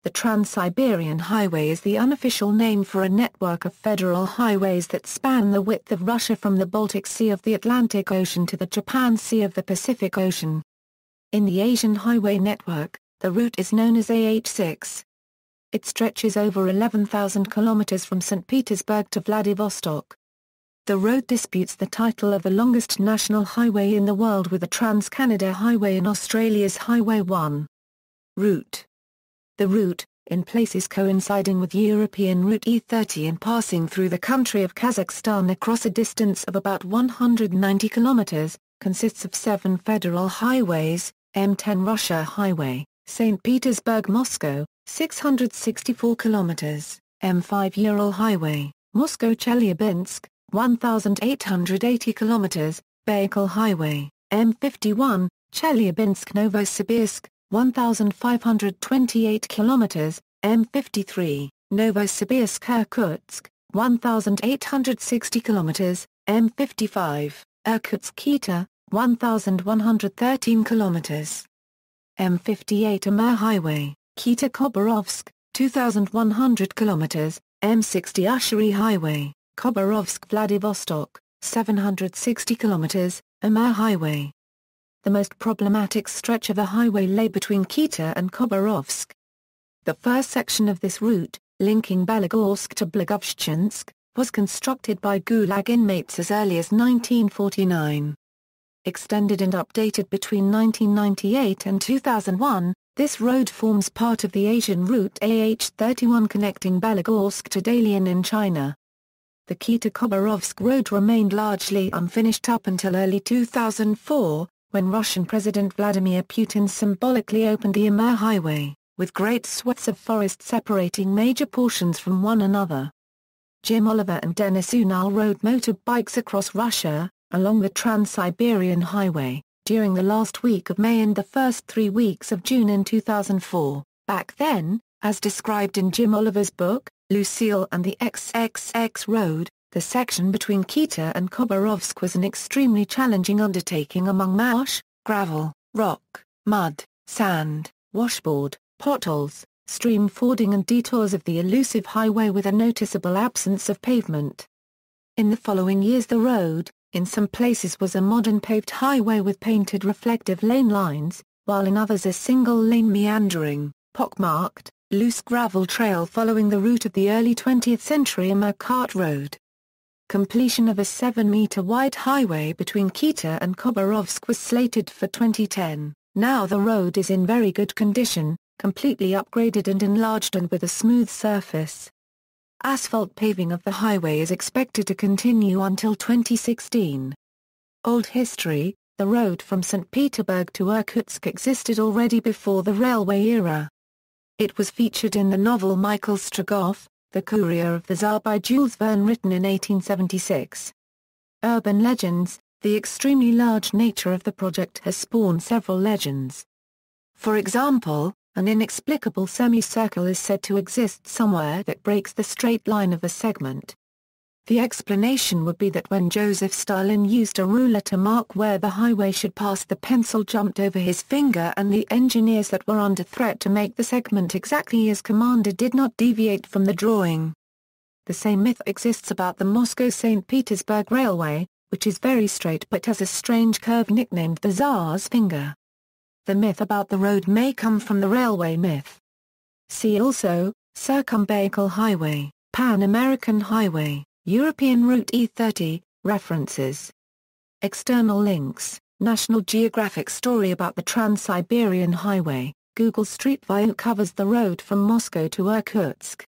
The Trans-Siberian Highway is the unofficial name for a network of federal highways that span the width of Russia from the Baltic Sea of the Atlantic Ocean to the Japan Sea of the Pacific Ocean. In the Asian highway network, the route is known as AH6. It stretches over 11,000 kilometers from St. Petersburg to Vladivostok. The road disputes the title of the longest national highway in the world with the Trans-Canada Highway and Australia's Highway 1. Route. The route, in places coinciding with European Route E30 and passing through the country of Kazakhstan across a distance of about 190 kilometers, consists of 7 federal highways: M10 Russia Highway, St. Petersburg-Moscow, 664 kilometers, M5 Ural Highway, Moscow-Chelyabinsk, 1,880 kilometers, Baikal Highway, M51, Chelyabinsk-Novosibirsk, 1,528 kilometers, M53, Novosibirsk-Irkutsk, 1,860 kilometers, M55, Irkutsk-Kita, 1,113 kilometers. M58 Amur Highway, Kita-Khabarovsk, 2,100 kilometers, M60 Ushuri Highway, Khabarovsk-Vladivostok, 760 kilometers, Amur Highway. The most problematic stretch of the highway lay between Kita and Khabarovsk. The first section of this route, linking Belogorsk to Blagoveshchensk, was constructed by Gulag inmates as early as 1949. Extended and updated between 1998 and 2001, this road forms part of the Asian route AH31 connecting Belogorsk to Dalian in China. The Kita-Khabarovsk road remained largely unfinished up until early 2004, when Russian President Vladimir Putin symbolically opened the Amur Highway, with great swaths of forest separating major portions from one another. Jim Oliver and Denis Unal rode motorbikes across Russia, along the Trans-Siberian Highway, during the last week of May and the first 3 weeks of June in 2004. Back then, as described in Jim Oliver's book, Lucille and the XXX Road, the section between Kita and Khabarovsk was an extremely challenging undertaking among marsh, gravel, rock, mud, sand, washboard, potholes, stream fording and detours of the elusive highway with a noticeable absence of pavement. In the following years the road, in some places was a modern paved highway with painted reflective lane lines, while in others a single-lane meandering, pockmarked, loose gravel trail following the route of the early 20th century Amur Cart Road. Completion of a 7-meter-wide highway between Kita and Khabarovsk was slated for 2010. Now the road is in very good condition, completely upgraded and enlarged and with a smooth surface. Asphalt paving of the highway is expected to continue until 2016. Old history: the road from St. Petersburg to Irkutsk existed already before the railway era. It was featured in the novel Michael Strogoff, The Courier of the Tsar by Jules Verne, written in 1876. Urban legends: the extremely large nature of the project has spawned several legends. For example, an inexplicable semicircle is said to exist somewhere that breaks the straight line of the segment. The explanation would be that when Joseph Stalin used a ruler to mark where the highway should pass, the pencil jumped over his finger and the engineers that were under threat to make the segment exactly as commanded did not deviate from the drawing. The same myth exists about the Moscow-St. Petersburg Railway, which is very straight but has a strange curve nicknamed the Tsar's finger. The myth about the road may come from the railway myth. See also, Circumbaikal Highway, Pan-American Highway, European Route E30, references. External links: National Geographic story about the Trans-Siberian Highway, Google Street View covers the road from Moscow to Irkutsk.